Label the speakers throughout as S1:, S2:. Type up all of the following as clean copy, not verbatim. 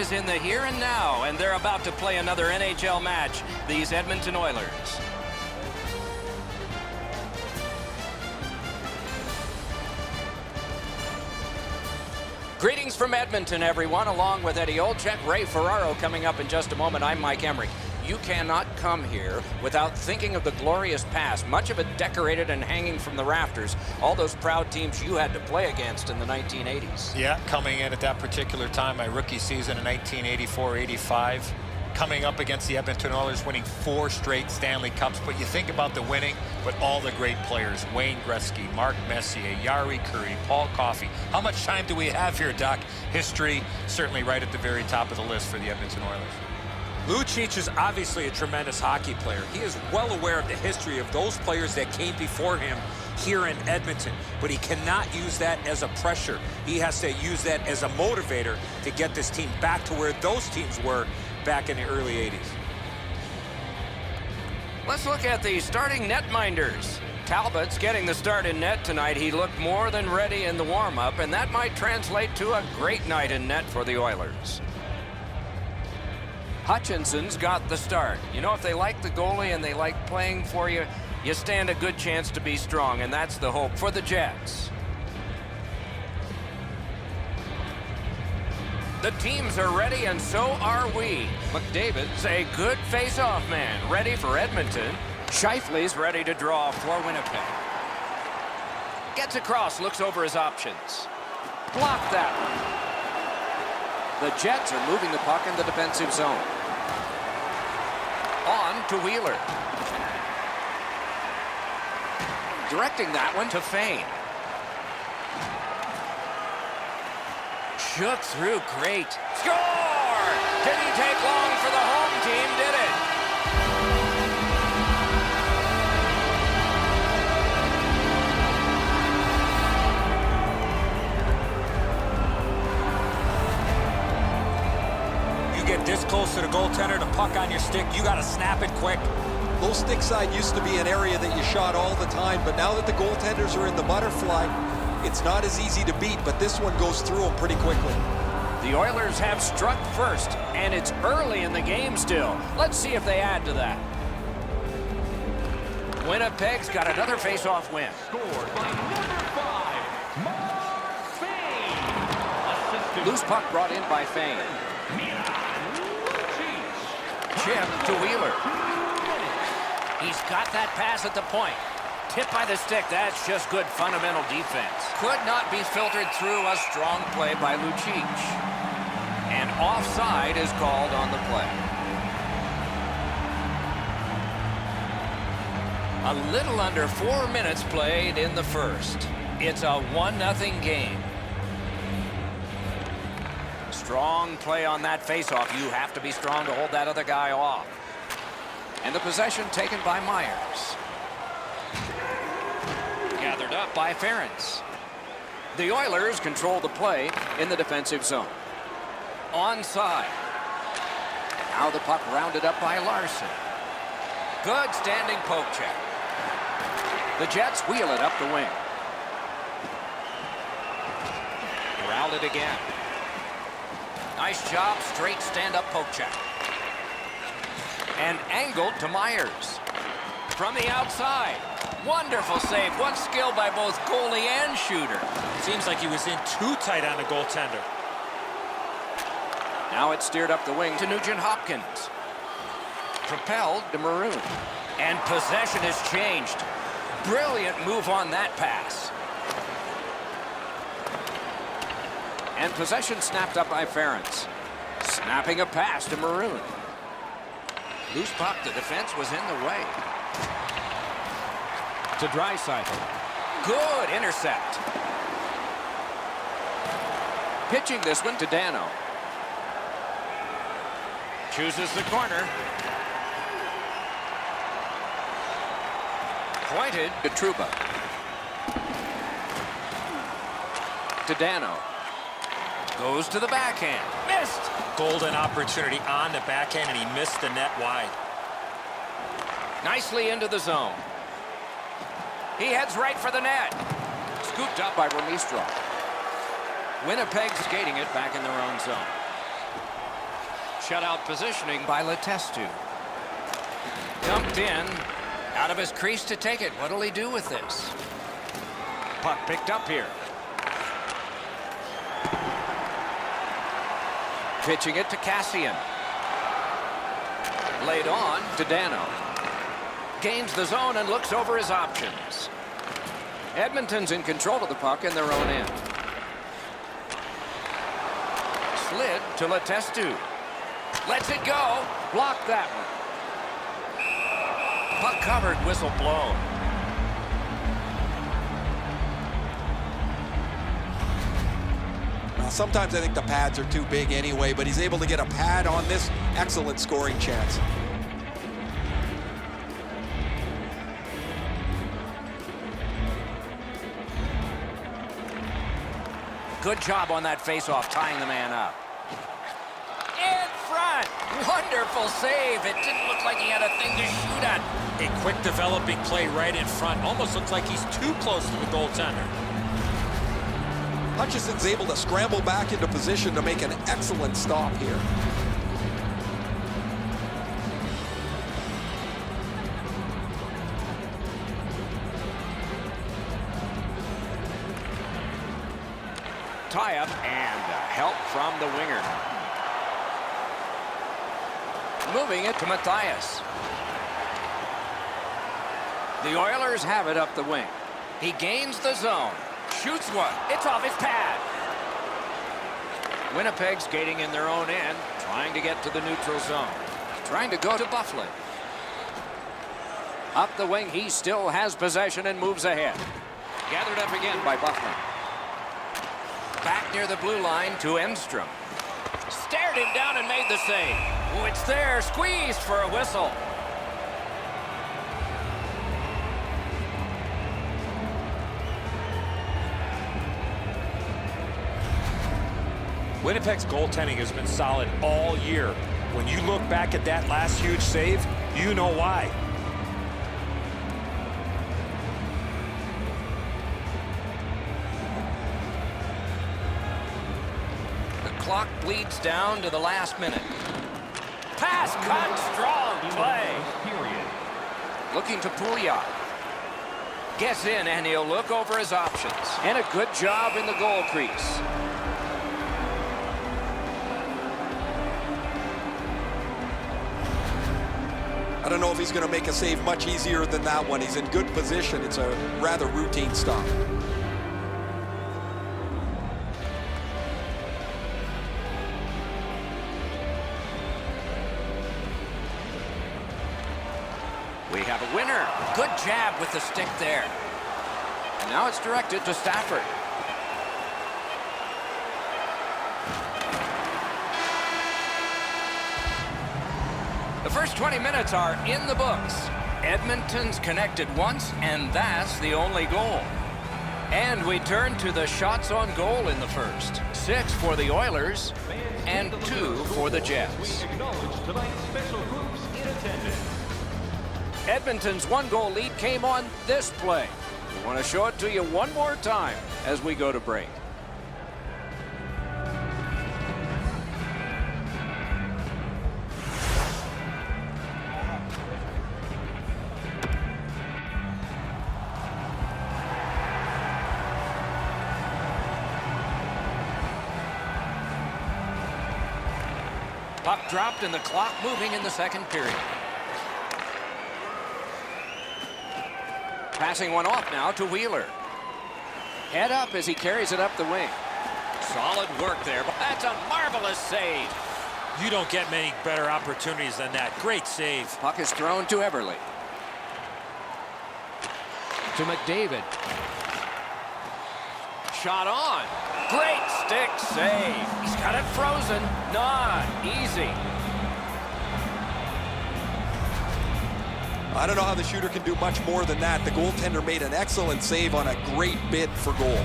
S1: is in the here and now, and they're about to play another NHL match, these Edmonton Oilers. Greetings from Edmonton, everyone, along with Eddie Olczyk, Ray Ferraro coming up in just a moment. I'm Mike Emrick. You cannot come here without thinking of the glorious past, much of it decorated and hanging from the rafters. All those proud teams you had to play against in the 1980s.
S2: Yeah, coming in at that particular time, my rookie season in 1984-85, coming up against the Edmonton Oilers, winning 4 straight Stanley Cups. But you think about the winning, but all the great players, Wayne Gretzky, Mark Messier, Jari Kurri, Paul Coffey. How much time do we have here, Doc? History certainly right at the very top of the list for the Edmonton Oilers.
S3: Lucic is obviously a tremendous hockey player. He is well aware of the history of those players that came before him here in Edmonton, but he cannot use that as a pressure. He has to use that as a motivator to get this team back to where those teams were back in the early 80s.
S1: Let's look at the starting netminders. Talbot's getting the start in net tonight. He looked more than ready in the warm-up, and that might translate to a great night in net for the Oilers. Hutchinson's got the start. You know, if they like the goalie and they like playing for you, you stand a good chance to be strong, and that's the hope for the Jets. The teams are ready, and so are we. McDavid's a good face-off man, ready for Edmonton. Scheifele's ready to draw for Winnipeg. Gets across, looks over his options. Blocked that one. The Jets are moving the puck in the defensive zone. On to Wheeler. Directing that one to Fane. Shook through, great. Score! Didn't take long for the home team, did it?
S3: Get this close to the goaltender, the puck on your stick, you got to snap it quick.
S4: Low stick side used to be an area that you shot all the time, but now that the goaltenders are in the butterfly, it's not as easy to beat, but this one goes through them pretty quickly.
S1: The Oilers have struck first, and it's early in the game still. Let's see if they add to that. Winnipeg's got another face-off win.
S5: Scored by number 5, Mark Fane.
S1: Loose puck brought in by Fane. Chip to Wheeler. He's got that pass at the point. Tipped by the stick. That's just good fundamental defense. Could not be filtered through a strong play by Lucic. And offside is called on the play. A little under 4 minutes played in the first. It's a 1-0 game. Strong play on that faceoff. You have to be strong to hold that other guy off. And the possession taken by Myers. Gathered up by Ferentz. The Oilers control the play in the defensive zone. Onside. Now the puck rounded up by Larson. Good standing poke check. The Jets wheel it up the wing. Corralled it again. Nice job, straight stand-up poke check. And angled to Myers. From the outside. Wonderful save. What skill by both goalie and shooter.
S3: Seems like he was in too tight on the goaltender.
S1: Now it's steered up the wing to Nugent Hopkins. Propelled to Maroon. And possession has changed. Brilliant move on that pass. And possession snapped up by Ferentz. Snapping a pass to Maroon. Loose puck, the defense was in the way. To Draisaitl. Good intercept. Pitching this one to Dano. Chooses the corner. Pointed to Trouba. To Dano. Goes to the backhand. Missed.
S3: Golden opportunity on the backhand, and he missed the net wide.
S1: Nicely into the zone. He heads right for the net. Scooped up by Remistrov. Winnipeg skating it back in their own zone. Shutout positioning by Letestu. Dumped in. Out of his crease to take it. What'll he do with this? Puck picked up here. Pitching it to Cassian. Laid on to Dano. Gains the zone and looks over his options. Edmonton's in control of the puck in their own end. Slid to Letestu. Lets it go. Blocked that one. Puck covered, whistle blown.
S4: Now, sometimes I think the pads are too big anyway, but he's able to get a pad on this. Excellent scoring chance.
S1: Good job on that faceoff, tying the man up. In front. Wonderful save. It didn't look like he had a thing to shoot at.
S3: A quick developing play right in front. Almost looks like he's too close to the goaltender.
S4: Hutchison's able to scramble back into position to make an excellent stop here.
S1: Tie-up and help from the winger. Moving it to Matthias. The Oilers have it up the wing. He gains the zone. Shoots one. It's off his pad. Winnipeg skating in their own end, trying to get to the neutral zone. Trying to go to Buffalo. Up the wing, he still has possession and moves ahead. Gathered up again by Buffalo. Back near the blue line to Enstrom. Stared him down and made the save. Oh, it's there. Squeezed for a whistle.
S3: Winnipeg's goaltending has been solid all year. When you look back at that last huge save, you know why.
S1: Clock bleeds down to the last minute. Pass cut, strong play. Looking to Pouliot. Gets in and he'll look over his options. And a good job in the goal crease.
S4: I don't know if he's going to make a save much easier than that one. He's in good position. It's a rather routine stop.
S1: We have a winner. Good jab with the stick there. And now it's directed to Stafford. The first 20 minutes are in the books. Edmonton's connected once, and that's the only goal. And we turn to the shots on goal in the first. 6 for the Oilers and 2 for the Jets.
S5: We acknowledge tonight's special groups in attendance.
S1: Edmonton's 1-goal lead came on this play. We want to show it to you one more time as we go to break. Puck dropped and the clock moving in the second period. Passing one off now to Wheeler. Head up as he carries it up the wing. Solid work there, but that's a marvelous save.
S3: You don't get many better opportunities than that. Great save.
S1: Puck is thrown to Everly. To McDavid. Shot on. Great stick save. He's got it frozen. Not easy.
S4: I don't know how the shooter can do much more than that. The goaltender made an excellent save on a great bid for goal.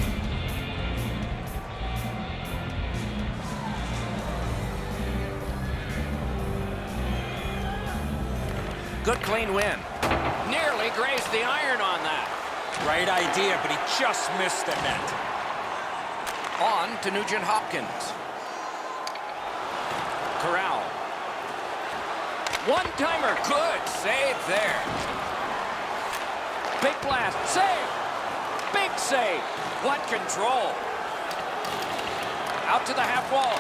S1: Good clean win. Nearly grazed the iron on that.
S3: Right idea, but he just missed the net.
S1: On to Nugent Hopkins. Corral One-timer, good save there. Big blast, save. Big save. What control. Out to the half wall.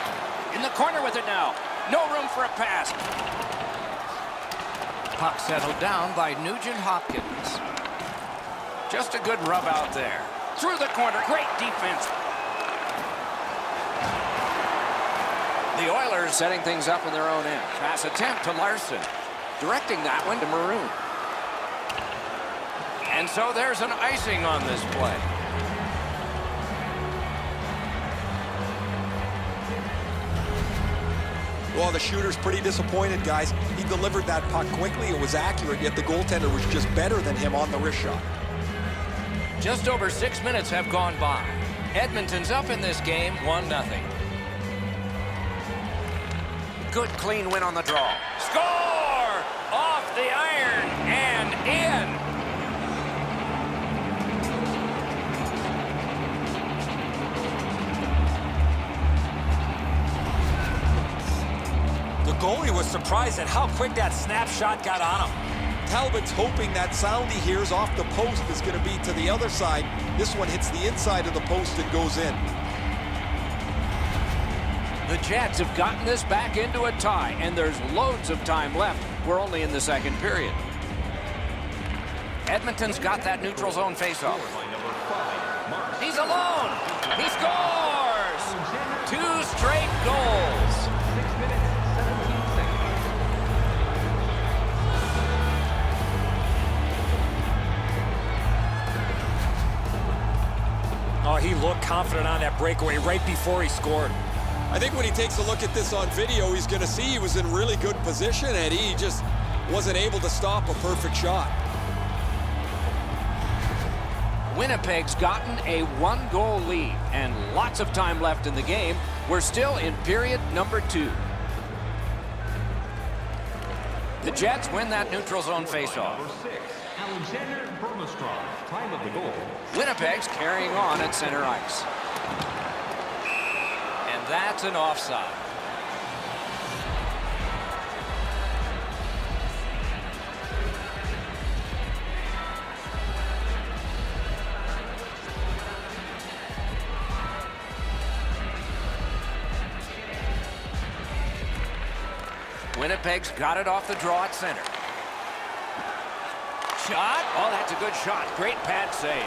S1: In the corner with it now. No room for a pass. Puck settled down by Nugent Hopkins. Just a good rub out there. Through the corner, great defense. The Oilers setting things up in their own end. Pass attempt to Larson. Directing that one to Maroon. And so there's an icing on this play.
S4: Well, the shooter's pretty disappointed, guys. He delivered that puck quickly. It was accurate, yet the goaltender was just better than him on the wrist shot.
S1: Just over 6 minutes have gone by. Edmonton's up in this game 1-0. Good clean win on the draw. Score! Off the iron and in.
S3: The goalie was surprised at how quick that snapshot got on him.
S4: Talbot's hoping that sound he hears off the post is going to be to the other side. This one hits the inside of the post and goes in.
S1: The Jets have gotten this back into a tie, and there's loads of time left. We're only in the second period. Edmonton's got that neutral zone faceoff. He's alone. He scores! 2 straight goals.
S5: 6 minutes, 17 seconds.
S3: Oh, he looked confident on that breakaway right before he scored.
S4: I think when he takes a look at this on video, he's going to see he was in really good position, and he just wasn't able to stop a perfect shot.
S1: Winnipeg's gotten a 1-goal lead, and lots of time left in the game. We're still in period number 2. The Jets win that neutral zone faceoff.
S5: Number 6, Alexander Burmistrom. Time of the goal.
S1: Winnipeg's carrying on at center ice. And that's an offside. Winnipeg's got it off the draw at center. Shot. Oh, that's a good shot. Great pad save.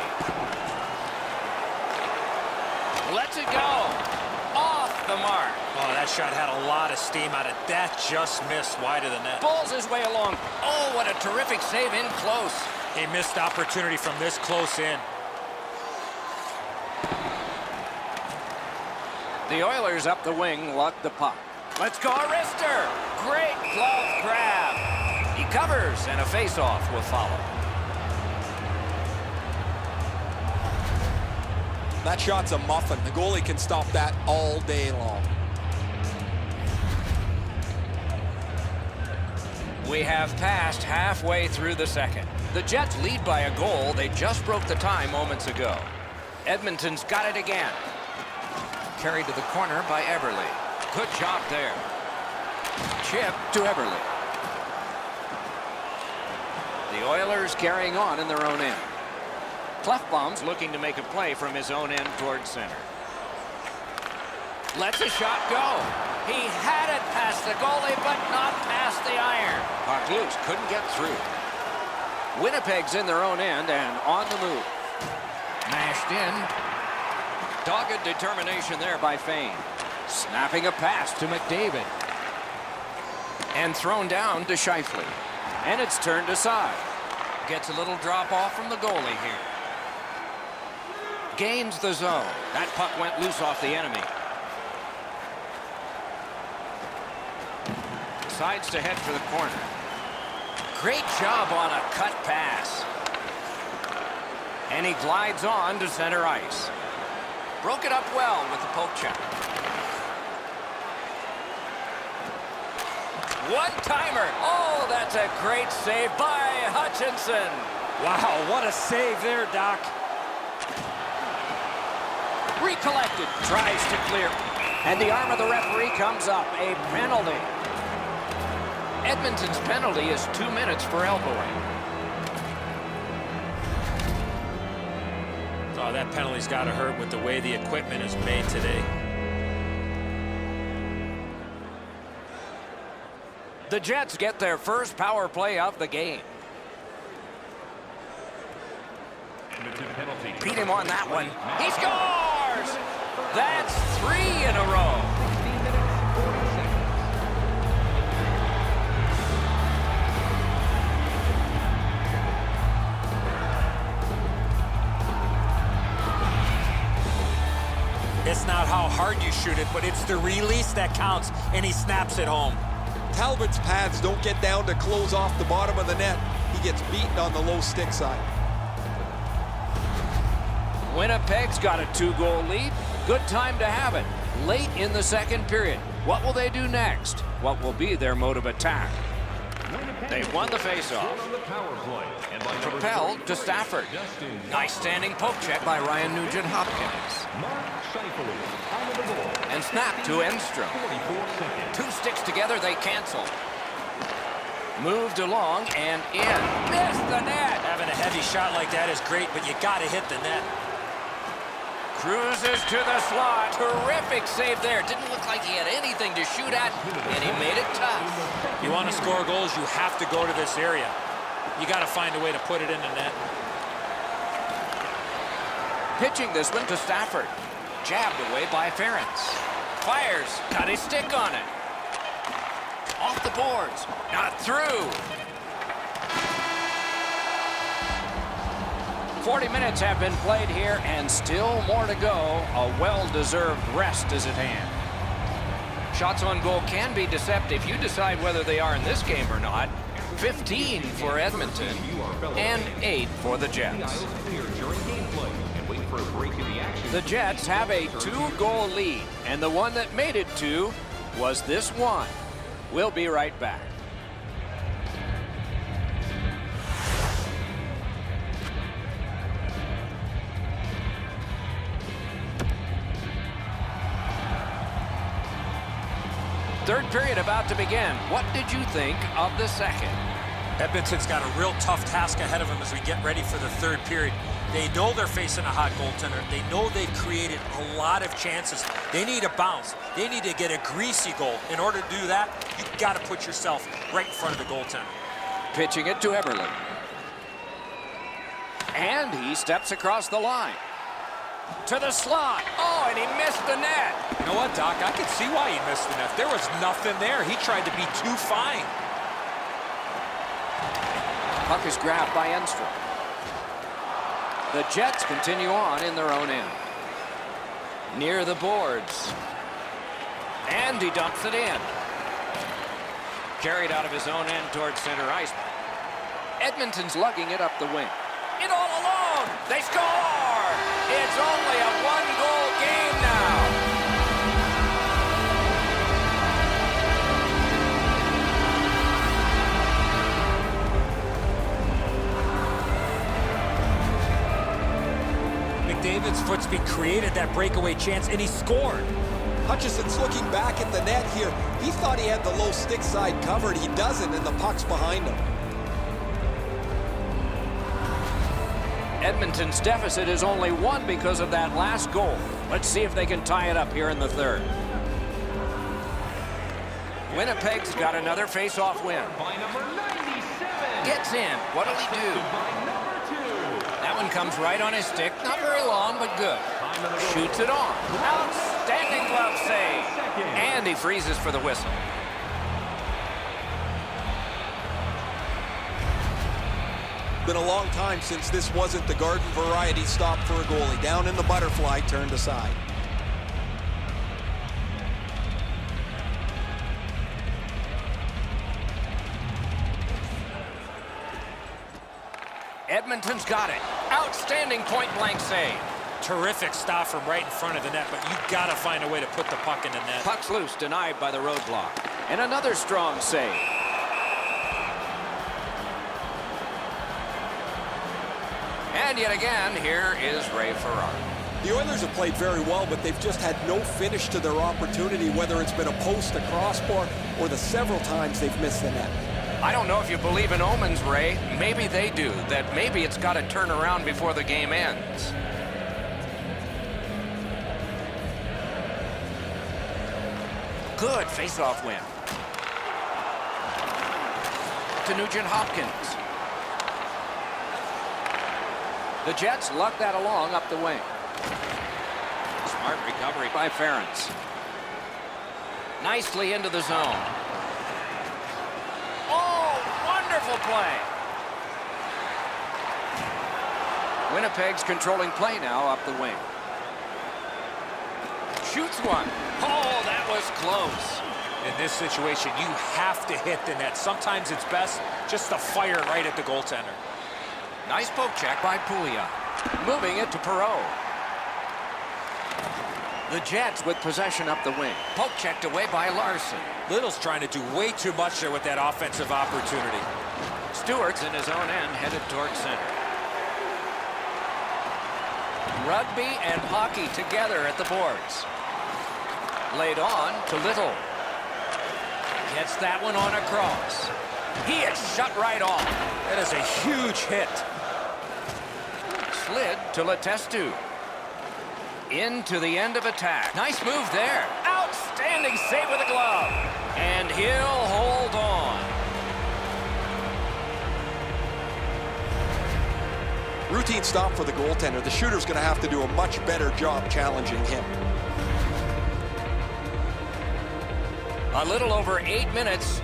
S1: Lets it go. Off the mark.
S3: Oh, that shot had a lot of steam on it. That just missed wide of the net.
S1: Pulls his way along. Oh, what a terrific save in close.
S3: A missed opportunity from this close in.
S1: The Oilers up the wing, luck the puck. Let's go, Arister. Great glove grab. He covers, and a face-off will follow.
S4: That shot's a muffin. The goalie can stop that all day long.
S1: We have passed halfway through the second. The Jets lead by a goal. They just broke the tie moments ago. Edmonton's got it again. Carried to the corner by Eberle. Good job there. Chip to Eberle. The Oilers carrying on in their own end. Clefbaum's looking to make a play from his own end towards center. Lets a shot go. He had it past the goalie, but not past the iron. Puck loose, couldn't get through. Winnipeg's in their own end and on the move. Mashed in. Dogged determination there by Fane. Snapping a pass to McDavid. And thrown down to Scheifele. And it's turned aside. Gets a little drop off from the goalie here. Gains the zone. That puck went loose off the enemy. Decides to head for the corner. Great job on a cut pass. And he glides on to center ice. Broke it up well with the poke check. One-timer. Oh, that's a great save by Hutchinson.
S3: Wow, what a save there, Doc.
S1: Recollected. Tries to clear. And the arm of the referee comes up. A penalty. Edmonton's penalty is 2 minutes for elbowing.
S3: Oh, that penalty's got to hurt with the way the equipment is made today.
S1: The Jets get their first power play of the game. Beat him on that one. He scores! That's 3 in a row.
S3: It's not how hard you shoot it, but it's the release that counts, and he snaps it home.
S4: Talbot's pads don't get down to close off the bottom of the net. He gets beaten on the low stick side.
S1: Winnipeg's got a 2-goal lead. Good time to have it. Late in the second period. What will they do next? What will be their mode of attack? They've won the faceoff. Propelled to Stafford. Nice standing poke check by Ryan Nugent-Hopkins. And snap to Enstrom. 2 sticks together, they cancel. Moved along and in. Missed the net.
S3: Having a heavy shot like that is great, but you got to hit the net.
S1: Cruises to the slot. Terrific save there. Didn't look like he had anything to shoot at, and he made it tough.
S3: You want to score goals, you have to go to this area. You got to find a way to put it in the net.
S1: Pitching this one to Stafford. Jabbed away by Ferentz. Fires. Got his stick on it. Off the boards. Not through. 40 minutes have been played here, and still more to go. A well-deserved rest is at hand. Shots on goal can be deceptive. You decide whether they are in this game or not. 15 for Edmonton and 8 for the Jets. The Jets have a 2-goal lead, and the one that made it 2 was this one. We'll be right back. Third period about to begin. What did you think of the second?
S3: Edmonton's got a real tough task ahead of them as we get ready for the third period. They know they're facing a hot goaltender. They know they've created a lot of chances. They need a bounce. They need to get a greasy goal. In order to do that, you've got to put yourself right in front of the goaltender.
S1: Pitching it to Everly. And he steps across the line. To the slot. Oh, and he missed the net.
S3: You know what, Doc? I can see why he missed the net. There was nothing there. He tried to be too fine.
S1: Puck is grabbed by Enstrom. The Jets continue on in their own end. Near the boards. And he dumps it in. Carried out of his own end towards center ice. Edmonton's lugging it up the wing. In all alone. They score! It's only a 1-goal game now.
S3: McDavid's footspeed created that breakaway chance, and he scored.
S4: Hutchison's looking back at the net here. He thought he had the low stick side covered. He doesn't, and the puck's behind him.
S1: Edmonton's deficit is only 1 because of that last goal. Let's see if they can tie it up here in the third. Winnipeg's got another face-off win. Gets in. What'll he do? That one comes right on his stick. Not very long, but good. Shoots it on. Outstanding glove save. And he freezes for the whistle.
S4: Been a long time since this wasn't the garden variety stop for a goalie. Down in the butterfly, turned aside.
S1: Edmonton's got it. Outstanding point-blank save.
S3: Terrific stop from right in front of the net, but you've got to find a way to put the puck in the net.
S1: Puck's loose, denied by the roadblock. And another strong save. And yet again, here is Ray Ferrari.
S4: The Oilers have played very well, but they've just had no finish to their opportunity, whether it's been a post, a crossbar, or the several times they've missed the net.
S1: I don't know if you believe in omens, Ray. Maybe they do. That maybe it's got to turn around before the game ends. Good face-off win. To Nugent Hopkins. The Jets luck that along up the wing. Smart recovery by Ferentz. Nicely into the zone. Oh, wonderful play. Winnipeg's controlling play now up the wing. Shoots one. Oh, that was close.
S3: In this situation, you have to hit the net. Sometimes it's best just to fire right at the goaltender.
S1: Nice poke check by Pouliot. Moving it to Perreault. The Jets with possession up the wing. Poke checked away by Larson.
S3: Little's trying to do way too much there with that offensive opportunity.
S1: Stewart's in his own end, headed towards center. Rugby and hockey together at the boards. Laid on to Little. Gets that one on across. He is shut right off.
S3: That is a huge hit.
S1: Slid to Letestu. Into the end of attack. Nice move there. Outstanding save with a glove. And he'll hold on.
S4: Routine stop for the goaltender. The shooter's going to have to do a much better job challenging him.
S1: A little over 8 minutes.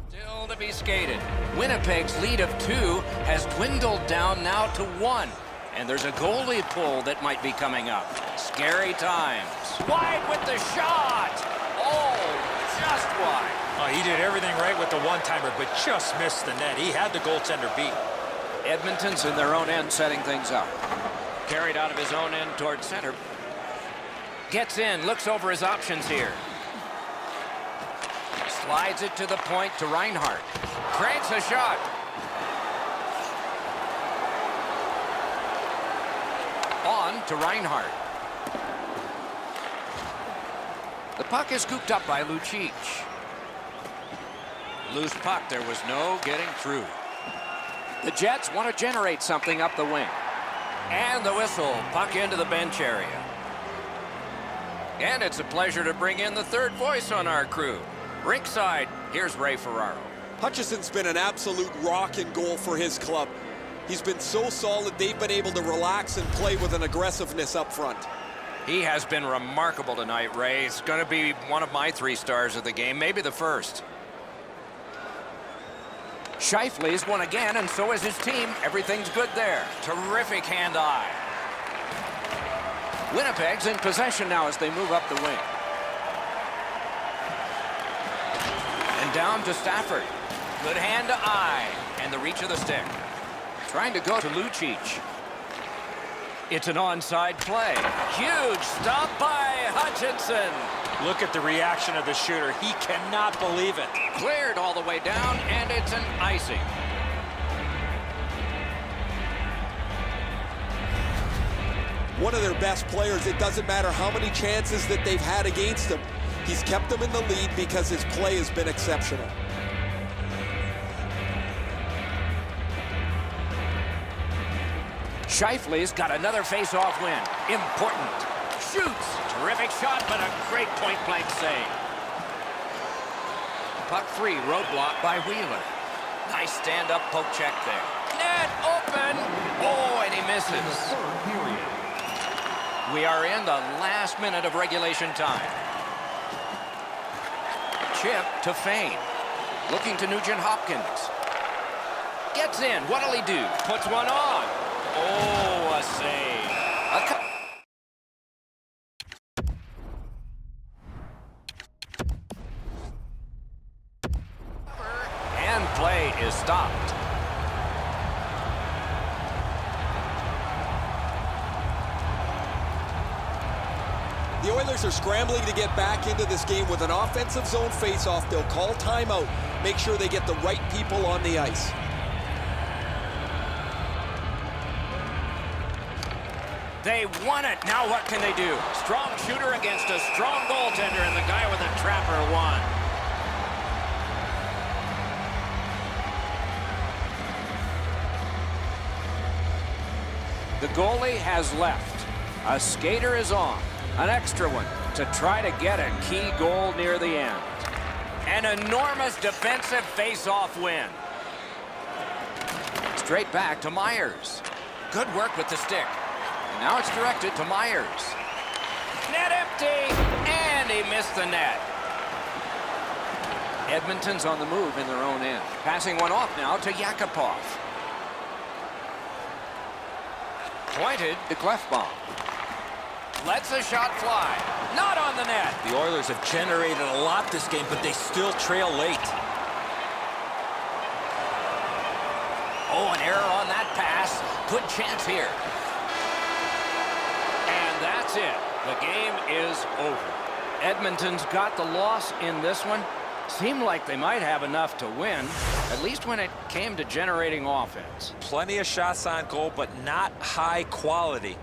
S1: Still to be skated. Winnipeg's lead of 2 has dwindled down now to 1. And there's a goalie pull that might be coming up. Scary times. Wide with the shot. Oh, just wide.
S3: Oh, he did everything right with the one-timer, but just missed the net. He had the goaltender beat.
S1: Edmonton's in their own end setting things up. Carried out of his own end towards center. Gets in, looks over his options here. Slides it to the point to Reinhart. Cranks a shot. On to Reinhart. The puck is scooped up by Lucic. Loose puck, there was no getting through. The Jets want to generate something up the wing. And the whistle, puck into the bench area. And it's a pleasure to bring in the third voice on our crew. Rinkside, here's Ray Ferraro.
S4: Hutchison's been an absolute rock and goal for his club. He's been so solid, they've been able to relax and play with an aggressiveness up front.
S1: He has been remarkable tonight, Ray. It's going to be one of my 3 stars of the game, maybe the first. Scheifele's won again, and so is his team. Everything's good there. Terrific hand-eye. Winnipeg's in possession now as they move up the wing. And down to Stafford. Good hand-to-eye, and the reach of the stick. Trying to go to Lucic. It's an onside play. Huge stop by Hutchinson.
S3: Look at the reaction of the shooter. He cannot believe it.
S1: Cleared all the way down, and it's an icing.
S4: One of their best players. It doesn't matter how many chances that they've had against him. He's kept them in the lead because his play has been exceptional.
S1: Scheifele's got another face-off win. Important. Shoots. Terrific shot, but a great point-blank save. Puck free, roadblock by Wheeler. Nice stand-up poke check there. Net open. Oh, and he misses. We are in the last minute of regulation time. Chip to Fane. Looking to Nugent Hopkins. Gets in. What'll he do? Puts one on. Oh, a save. And play is stopped.
S4: Oilers are scrambling to get back into this game with an offensive zone faceoff. They'll call timeout, make sure they get the right people on the ice.
S1: They won it. Now what can they do? Strong shooter against a strong goaltender, and the guy with a trapper won. The goalie has left. A skater is on. An extra one to try to get a key goal near the end. An enormous defensive face-off win. Straight back to Myers. Good work with the stick. And now it's directed to Myers. Net empty, and he missed the net. Edmonton's on the move in their own end. Passing one off now to Yakupov. Pointed to Clefbaum. Lets a shot fly. Not on the net.
S3: The Oilers have generated a lot this game, but they still trail late.
S1: Oh, an error on that pass. Good chance here. And that's it. The game is over. Edmonton's got the loss in this one. Seemed like they might have enough to win, at least when it came to generating offense.
S3: Plenty of shots on goal, but not high quality.